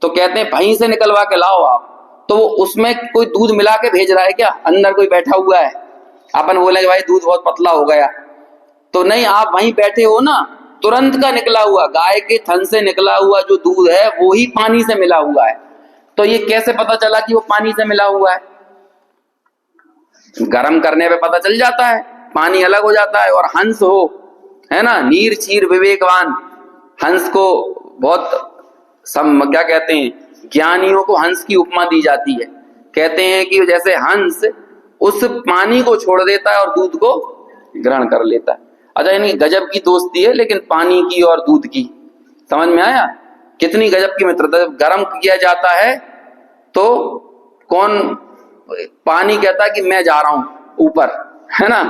तो कहते हैं भहीं से निकलवा के लाओ आप, तो वो उसमें कोई दूध मिला के भेज रहा है क्या? अंदर कोई बैठा हुआ है? अपन बोलेंगे भाई दूध बहुत पतला हो गया, तो नहीं, आप वहीं बैठे हो ना, तुरंत का निकला हुआ, गाय के थन से निकला हुआ जो दूध है वो ही पानी से मिला हुआ है। तो ये कैसे पता चला कि वो पानी से मिला हुआ है? गर्म करने पे पता चल जाता है, पानी अलग हो जाता है। और हंस हो, है ना, नीर क्षीर विवेकवान, हंस को बहुत क्या कहते हैं, ज्ञानियों को हंस की उपमा दी जाती है। कहते हैं कि जैसे हंस उस पानी को छोड़ देता है और दूध को ग्रहण कर लेता है। अच्छा, इनकी गजब की दोस्ती है, लेकिन पानी की और दूध की, समझ में आया कितनी गजब की मित्रता। जब गर्म किया जाता है तो कौन, पानी कहता है कि मैं जा रहा हूं ऊपर, है ना,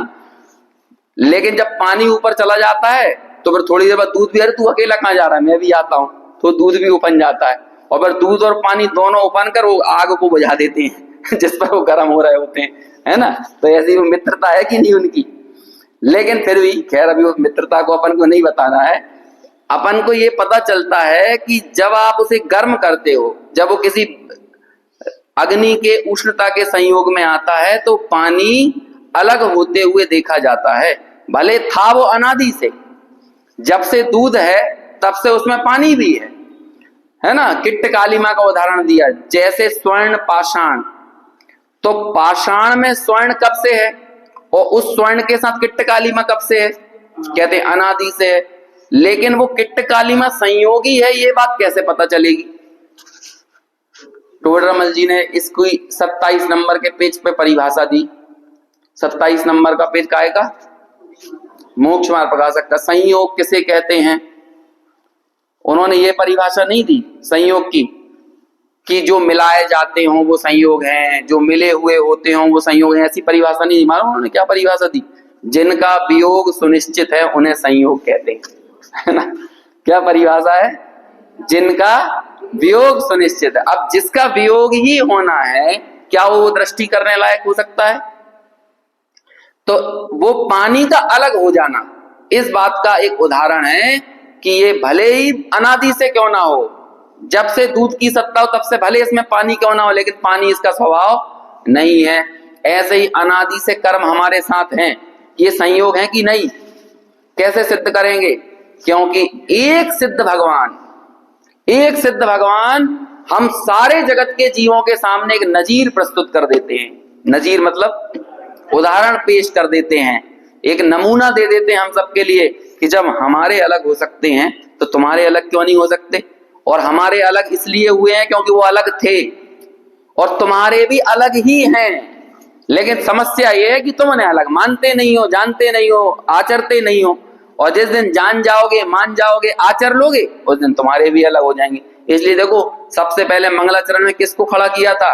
लेकिन जब पानी ऊपर चला जाता है तो फिर थोड़ी देर बाद दूध भी, अरे तू अकेला कहां जा रहा है, मैं भी आता हूं, तो दूध भी उपन जाता है। और फिर दूध और पानी दोनों उपन कर वो आग को बुझा देते हैं जिस पर वो गर्म हो रहे होते हैं, है ना। तो ऐसी वो मित्रता है कि नहीं उनकी। लेकिन फिर भी खैर, अभी वो मित्रता को अपन को नहीं बताना है। अपन को ये पता चलता है कि जब आप उसे गर्म करते हो, जब वो किसी अग्नि के उष्णता के संयोग में आता है, तो पानी अलग होते हुए देखा जाता है। भले था वो अनादि से, जब से दूध है तब से उसमें पानी भी है ना। किट्ट कालिमा का उदाहरण दिया, जैसे स्वर्ण पाषाण, तो पाषाण में स्वर्ण कब से है और उस स्वर्ण के साथ किट्ट कालिमा कब से है, कहते हैं अनादि से है। लेकिन वो किट्ट कालिमा संयोगी है, ये बात कैसे पता चलेगी। टोडरमल जी ने इसकी 27 नंबर के पेज पे परिभाषा दी। 27 नंबर का पेज काय का, मोक्ष मार्ग प्रकाशक का। संयोग किसे कहते हैं, उन्होंने ये परिभाषा नहीं दी संयोग की कि जो मिलाए जाते हों वो संयोग हैं, जो मिले हुए होते हों वो संयोग हैं, ऐसी परिभाषा नहीं दी। मालूम उन्होंने क्या परिभाषा दी, जिनका वियोग सुनिश्चित है उन्हें संयोग कहते हैं, है ना। क्या परिभाषा है, जिनका वियोग सुनिश्चित है। अब जिसका वियोग ही होना है, क्या वो दृष्टि करने लायक हो सकता है। तो वो पानी का अलग हो जाना इस बात का एक उदाहरण है कि ये भले ही अनादि से क्यों ना हो, जब से दूध की सत्ता हो तब से भले इसमें पानी क्यों ना हो, लेकिन पानी इसका स्वभाव नहीं है। ऐसे ही अनादि से कर्म हमारे साथ हैं, ये संयोग है कि नहीं, कैसे सिद्ध करेंगे, क्योंकि एक सिद्ध भगवान हम सारे जगत के जीवों के सामने एक नजीर प्रस्तुत कर देते हैं। नजीर मतलब उदाहरण पेश कर देते हैं, एक नमूना दे देते हैं हम सबके लिए कि जब हमारे अलग हो सकते हैं तो तुम्हारे अलग क्यों नहीं हो सकते। और हमारे अलग इसलिए हुए हैं क्योंकि वो अलग थे, और तुम्हारे भी अलग ही हैं। लेकिन समस्या ये है कि तुम उन्हें अलग मानते नहीं हो, जानते नहीं हो, आचरते नहीं हो। और जिस दिन जान जाओगे, मान जाओगे, आचर लोगे, उस दिन तुम्हारे भी अलग हो जाएंगे। इसलिए देखो, सबसे पहले मंगलाचरण में किसको खड़ा किया था,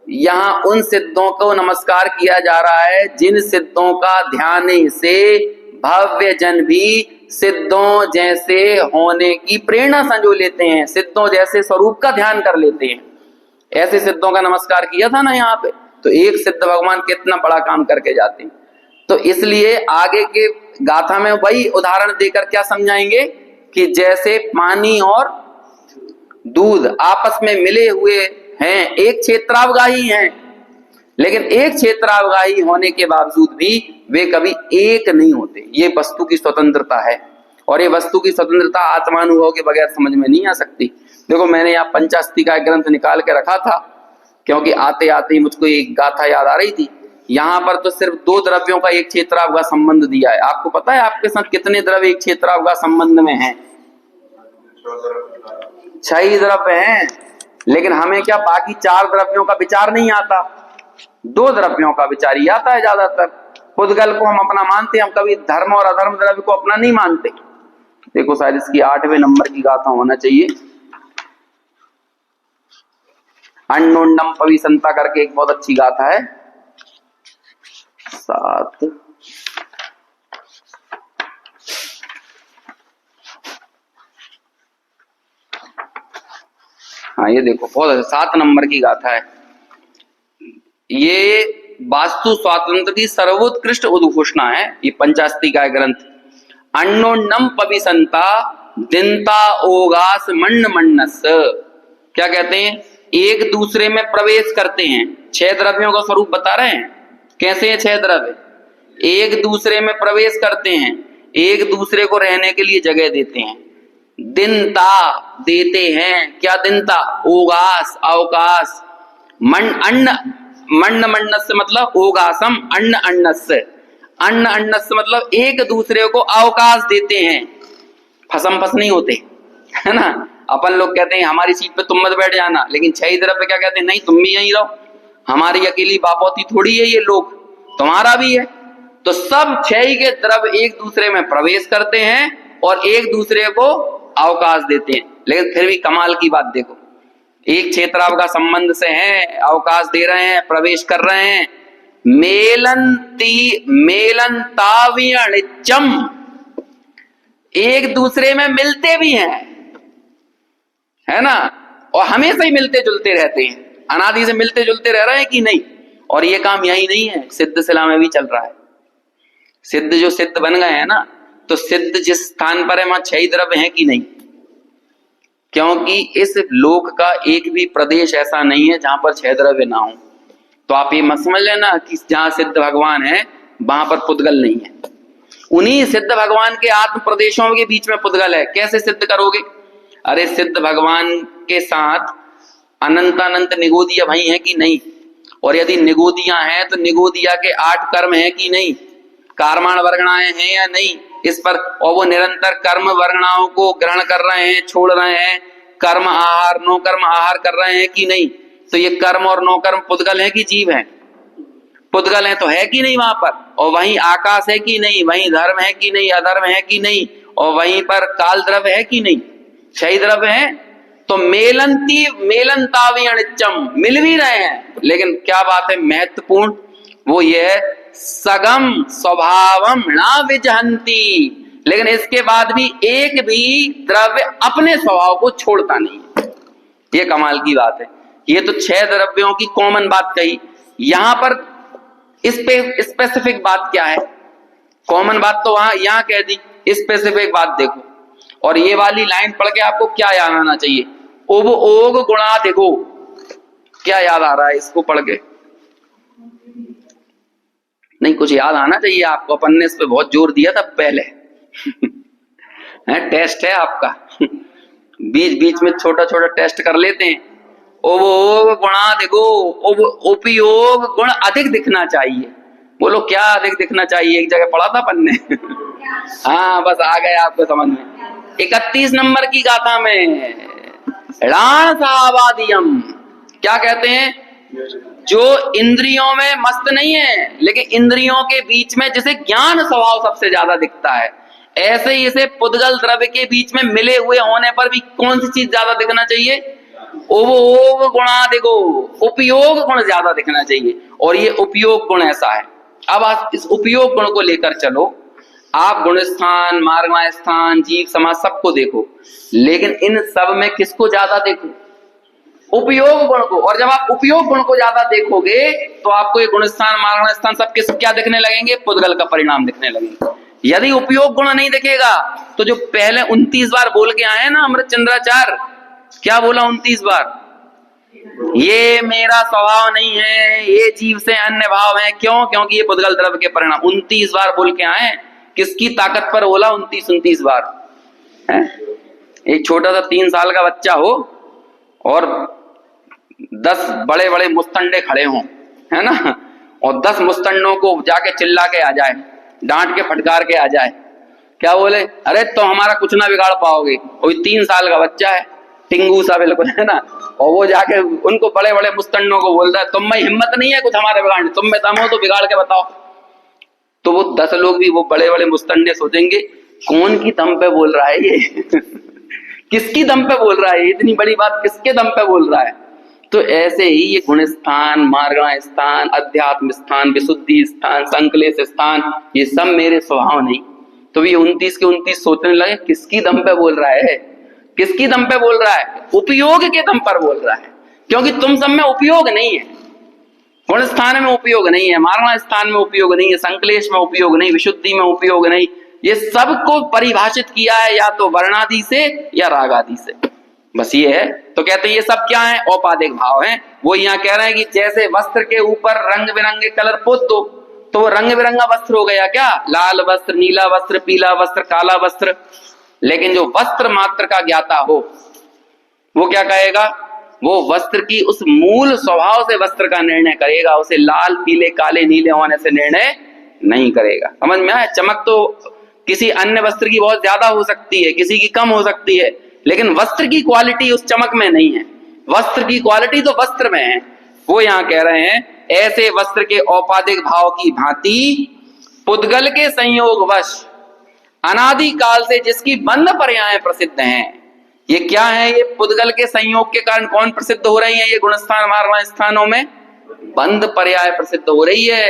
यहाँ उन सिद्धों को नमस्कार किया जा रहा है जिन सिद्धों का ध्यान से भव्य जन भी सिद्धों जैसे होने की प्रेरणा संजो लेते हैं, सिद्धों जैसे स्वरूप का ध्यान कर लेते हैं। ऐसे सिद्धों का नमस्कार किया था ना यहाँ पे। तो एक सिद्ध भगवान कितना बड़ा काम करके जाते हैं। तो इसलिए आगे के गाथा में वही उदाहरण देकर क्या समझाएंगे कि जैसे पानी और दूध आपस में मिले हुए हैं, एक क्षेत्रावगाही हैं, लेकिन एक क्षेत्रावगाही होने के बावजूद भी वे कभी एक नहीं होते। ये वस्तु की स्वतंत्रता है, और ये वस्तु की स्वतंत्रता आत्मानुभव के बगैर समझ में नहीं आ सकती। देखो, मैंने यहाँ पंचास्ति का एक ग्रंथ निकाल के रखा था, क्योंकि आते आते ही मुझको एक गाथा याद आ रही थी। यहाँ पर तो सिर्फ 2 द्रव्यों का एक क्षेत्रावगाह संबंध दिया है। आपको पता है आपके साथ कितने द्रव्य एक क्षेत्रावगाह संबंध में हैं? 6 ही द्रव्य हैं, लेकिन हमें क्या बाकी 4 द्रव्यों का विचार नहीं आता, 2 द्रव्यों का विचार ही आता है ज्यादातर। पुद्गल को हम अपना मानते हैं, हम कभी धर्म और अधर्म द्रव्य को अपना नहीं मानते। देखो शायद इसकी 8वें नंबर की गाथा होना चाहिए। अन्नोन्नम पविसंता करके एक बहुत अच्छी गाथा है, 7। हाँ, ये देखो बहुत 7 नंबर की गाथा है। ये वास्तु स्वातंत्र की सर्वोत्कृष्ट उद्घोषणा है। ये पंचास्ति का ग्रंथ। अन्नोन्नम पविसंता दिनता ओगास मन्न मन्नस। क्या कहते हैं? एक दूसरे में प्रवेश करते हैं। 6 द्रव्यों का स्वरूप बता रहे हैं। कैसे हैं 6 द्रव्य? एक दूसरे में प्रवेश करते हैं, एक दूसरे को रहने के लिए जगह देते हैं। दिनता देते हैं। क्या दिनता? ओगास अवकाश। मन्न मन्नस मतलब ओगासम, अन्न अन्नस। अन्न अन्नस मतलब एक दूसरे को अवकाश देते हैं, फसम फस नहीं होते है ना। अपन लोग कहते हैं हमारी सीट पे तुम मत बैठ जाना, लेकिन 6 द्रव्य क्या कहते हैं, नहीं तुम भी यहीं रहो, हमारी अकेली बापोती थोड़ी है ये लोग, तुम्हारा भी है। तो सब 6 के द्रव्य एक दूसरे में प्रवेश करते हैं और एक दूसरे को अवकाश देते हैं। लेकिन फिर भी कमाल की बात देखो, एक क्षेत्र आपका संबंध से है, अवकाश दे रहे हैं, प्रवेश कर रहे हैं। मेलनताव्यणिचम, एक दूसरे में मिलते भी हैं, है ना, और हमेशा ही मिलते जुलते रहते हैं, अनादि से मिलते जुलते रह रहे हैं कि नहीं। और ये काम यही नहीं है, सिद्ध शिला में भी चल रहा है। सिद्ध जो सिद्ध बन गए हैं ना, तो सिद्ध जिस स्थान पर है वहां 6 द्रव्य हैं कि नहीं, क्योंकि इस लोक का एक भी प्रदेश ऐसा नहीं है जहां पर 6 द्रव्य ना हो। तो आप ये मत समझ लेना कि जहां सिद्ध भगवान है वहां पर पुद्गल नहीं है। उन्हीं सिद्ध भगवान के आत्म प्रदेशों के बीच में पुद्गल है। कैसे सिद्ध करोगे? अरे सिद्ध भगवान के साथ अनंत निगोदिया भाई है कि नहीं, और यदि निगोदियां हैं तो निगोदिया के 8 कर्म है कि नहीं, कार्माण वर्गणाएं हैं या नहीं इस पर, और वो निरंतर कर्म वर्गणाओं को ग्रहण कर रहे हैं, छोड़ रहे हैं, कर्म आहार नो कर्म आहार कर रहे हैं कि नहीं। तो ये कर्म और नो कर्म पुद्गल है कि जीव है? पुद्गल है तो है कि नहीं वहां पर। और वहीं आकाश है कि नहीं, वहीं धर्म है कि नहीं, अधर्म है कि नहीं, और वहीं पर काल द्रव्य है कि नहीं, 6 द्रव्य है। तो मेलनताव्यणिचम, मिल भी रहे हैं, लेकिन क्या बात है महत्वपूर्ण, वो ये है सगम स्वभावम न विजहंती, लेकिन इसके बाद भी एक भी द्रव्य अपने स्वभाव को छोड़ता नहीं है। ये कमाल की बात है। ये तो 6 द्रव्यों की कॉमन बात कही, यहां पर इस पे स्पेसिफिक बात क्या है? कॉमन बात तो वहां यहां कह दी, स्पेसिफिक बात देखो। और ये वाली लाइन पढ़ के आपको क्या याद आना चाहिए? उब ओग गुणा देखो, क्या याद आ रहा है इसको पढ़ के? नहीं, कुछ याद आना चाहिए आपको, अपन ने इस पे बहुत जोर दिया था पहले। टेस्ट है आपका, बीच बीच में छोटा छोटा टेस्ट कर लेते हैं। उपयोग गुणा देखो, उपयोग गुण अधिक दिखना चाहिए। बोलो क्या अधिक दिखना चाहिए? एक जगह पढ़ा था अपन ने। हाँ बस आ गए आपको समझ में। 31 नंबर की गाथा में राण सावादियम क्या कहते हैं? जो इंद्रियों में मस्त नहीं है, लेकिन इंद्रियों के बीच में जिसे ज्ञान स्वभाव सबसे ज्यादा दिखता है, ऐसे ही इसे पुद्गल द्रव्य के बीच में मिले हुए होने पर भी कौन सी चीज ज्यादा दिखना चाहिए? उपयोग गुणा देखो, उपयोग गुण ज्यादा दिखना चाहिए। और ये उपयोग गुण ऐसा है। अब आप इस उपयोग गुण को लेकर चलो, आप गुण स्थान, मार्गणा स्थान, जीव समाज सबको देखो, लेकिन इन सब में किसको ज्यादा देखो? उपयोग गुण को। और जब आप उपयोग गुण को ज्यादा देखोगे तो आपको ये गुण स्थान, मार्गणा स्थान सब किस क्या दिखने लगेंगे? पुद्गल का परिणाम दिखने लगेंगे। यदि उपयोग गुण नहीं दिखेगा तो जो पहले 29 बार बोल के आए ना अमृत चंद्राचार्य, क्या बोला 29 बार? ये मेरा स्वभाव नहीं है, ये जीव से अन्य भाव है। क्यों? क्योंकि ये पुद्गल द्रव्य के परिणाम। 29 बार बोल के आए। किसकी ताकत पर बोला 29 बार? है? एक छोटा सा 3 साल का बच्चा हो और 10 बड़े बड़े मुस्तंडे खड़े हों, है ना, और 10 मुस्तंडों को जाके चिल्ला के आ जाए, डांट के फटकार के आ जाए, क्या बोले? अरे तो हमारा कुछ ना बिगाड़ पाओगे। कोई 3 साल का बच्चा है, टिंगू सा बिल्कुल, है ना, और वो जाके उनको बड़े बड़े मुस्तंडों को बोलता है तुम में हिम्मत नहीं है कुछ हमारे बिगाड़ने, तुम में दम हो तो बिगाड़ के बताओ। तो वो 10 लोग भी, वो बड़े बड़े मुस्तंडे सोचेंगे कौन की दम पे बोल रहा है ये? किसकी दम पे बोल रहा है? इतनी बड़ी बात किसके दम पे बोल रहा है? तो ऐसे ही ये गुण स्थान, मार्गणा स्थान, अध्यात्म स्थान, विशुद्धि स्थान, संकलेश स्थान, ये सब मेरे स्वभाव नहीं। तो ये 29 के 29 सोचने लगे किसकी दम पे बोल रहा है? किसकी दम पे बोल रहा है? उपयोग के दम पर बोल रहा है, क्योंकि तुम सब में उपयोग नहीं है। गुण स्थान में उपयोग नहीं है, मार्गणा स्थान में उपयोग नहीं है, संकलेश में उपयोग नहीं, विशुद्धि में उपयोग नहीं। ये सबको परिभाषित किया है या तो वर्णादि से या रागादि से, बस ये है। तो कहते हैं ये सब क्या है? औपाधिक भाव है। वो यहाँ कह रहे हैं कि जैसे वस्त्र के ऊपर रंग बिरंगे कलर पोत दो तो वो रंग बिरंगा वस्त्र हो गया क्या? लाल वस्त्र, नीला वस्त्र, पीला वस्त्र, काला वस्त्र। लेकिन जो वस्त्र मात्र का ज्ञाता हो वो क्या कहेगा? वो वस्त्र की उस मूल स्वभाव से वस्त्र का निर्णय करेगा, उसे लाल, पीले, काले, नीले होने से निर्णय नहीं करेगा। समझ में आया? चमक तो किसी अन्य वस्त्र की बहुत ज्यादा हो सकती है, किसी की कम हो सकती है, लेकिन वस्त्र की क्वालिटी उस चमक में नहीं है। वस्त्र की क्वालिटी तो वस्त्र में है। वो यहां कह रहे हैं ऐसे वस्त्र के औपाधिक भाव की भांति पुद्गल के संयोगवश अनादि काल से जिसकी बंद पर्याय प्रसिद्ध हैं। ये क्या है? ये पुद्गल के संयोग के कारण कौन प्रसिद्ध हो रही है? ये गुणस्थान मार्गण स्थानों में बंद पर्याय प्रसिद्ध हो रही है।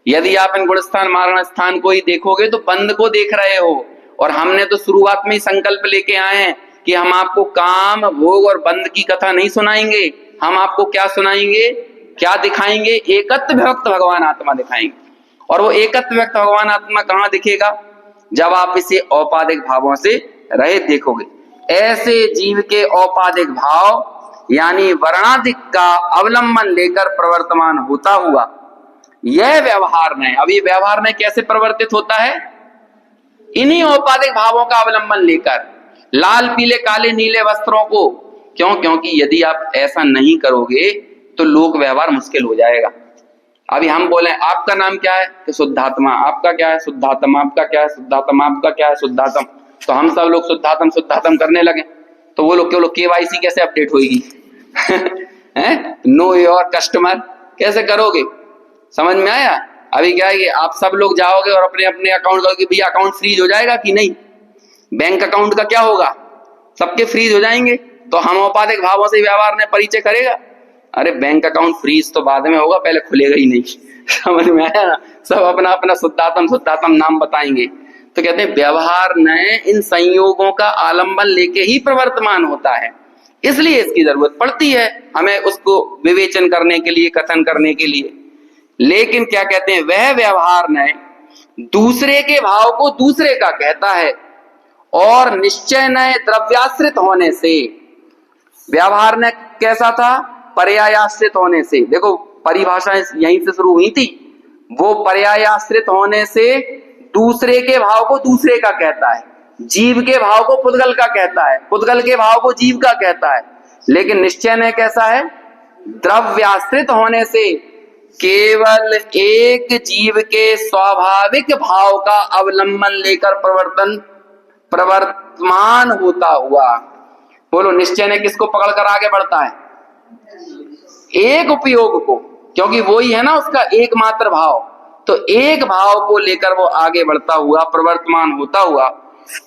यदि आप इन गुणस्थान मार्गण स्थान को ही देखोगे तो बंद को देख रहे हो। और हमने तो शुरुआत में ही संकल्प लेके आए हैं कि हम आपको काम, भोग और बंद की कथा नहीं सुनाएंगे। हम आपको क्या सुनाएंगे, क्या दिखाएंगे? एकत्व विभक्त भगवान आत्मा दिखाएंगे। और वो एकत्व विभक्त भगवान आत्मा कहां दिखेगा? जब आप इसे औपाधिक भावों से रहित देखोगे। ऐसे जीव के औपाधिक भाव यानी वर्णाधिक का अवलंबन लेकर प्रवर्तमान होता हुआ यह व्यवहार में, अब ये व्यवहार में कैसे प्रवर्तित होता है? इन्हीं औपाधिक भावों का अवलंबन लेकर लाल, पीले, काले, नीले वस्त्रों को। क्यों? क्योंकि यदि आप ऐसा नहीं करोगे तो लोक व्यवहार मुश्किल हो जाएगा। अभी हम बोले आपका नाम क्या है? कि शुद्धात्मा। आपका क्या है? शुद्धात्मा। आपका क्या है? शुद्धात्मा। आपका क्या है? शुद्धात्म। तो हम सब लोग शुद्धात्म शुद्धात्म करने लगे तो वो लोग केवाईसी कैसे अपडेट होगी? नो योर कस्टमर कैसे करोगे? समझ में आया? अभी क्या है कि आप सब लोग जाओगे और अपने अपने अकाउंट करोगे, भैया अकाउंट फ्रीज हो जाएगा कि नहीं? बैंक अकाउंट का क्या होगा? सबके फ्रीज हो जाएंगे। तो हम औपाधिक भावों से व्यवहार में परिचय करेगा। अरे बैंक अकाउंट फ्रीज तो बाद में होगा, पहले खुलेगा ही नहीं। समझ में आया ना? सब अपना अपना शुद्धात्म शुद्धात्म नाम बताएंगे। तो कहते हैं व्यवहार में इन संयोगों का आलंबन लेके ही प्रवर्तमान होता है। इसलिए इसकी जरूरत पड़ती है हमें उसको विवेचन करने के लिए, कथन करने के लिए। लेकिन क्या कहते हैं? वह व्यवहार में दूसरे के भाव को दूसरे का कहता है और निश्चय नए द्रव्याश्रित होने से। व्यवहार ने कैसा था? पर्यायाश्रित होने से। देखो परिभाषा यहीं से शुरू हुई थी। वो पर्यायाश्रित होने से दूसरे के भाव को दूसरे का कहता है, जीव के भाव को पुद्गल का कहता है, पुद्गल के भाव को जीव का कहता है। लेकिन निश्चय ने कैसा है? द्रव्याश्रित होने से केवल एक जीव के स्वाभाविक भाव का अवलंबन लेकर प्रवर्तमान होता हुआ। बोलो निश्चय ने किसको पकड़कर आगे बढ़ता है? एक उपयोग को, क्योंकि वो ही है ना उसका एकमात्र भाव। तो एक भाव को लेकर वो आगे बढ़ता हुआ, प्रवर्तमान होता हुआ,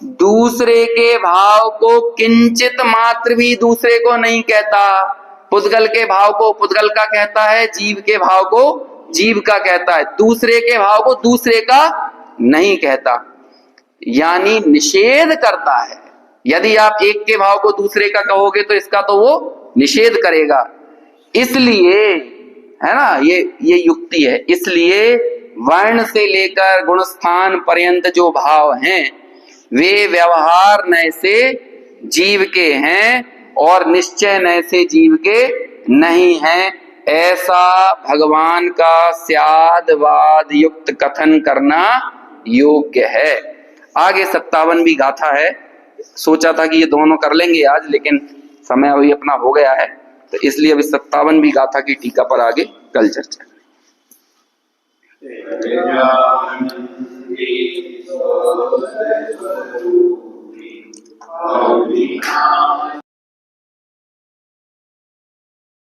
दूसरे के भाव को किंचित मात्र भी दूसरे को नहीं कहता। पुद्गल के भाव को पुद्गल का कहता है, जीव के भाव को जीव का कहता है, दूसरे के भाव को दूसरे का नहीं कहता, यानी निषेध करता है। यदि आप एक के भाव को दूसरे का कहोगे तो इसका तो वो निषेध करेगा। इसलिए है ना, ये युक्ति है। इसलिए वर्ण से लेकर गुणस्थान पर्यंत जो भाव हैं वे व्यवहार नय से जीव के हैं और निश्चय नय से जीव के नहीं हैं। ऐसा भगवान का स्यादवाद युक्त कथन करना योग्य है। आगे 57वीं गाथा है। सोचा था कि ये दोनों कर लेंगे आज, लेकिन समय अभी अपना हो गया है, तो इसलिए अभी 57वीं गाथा की टीका पर आगे कल चर्चा।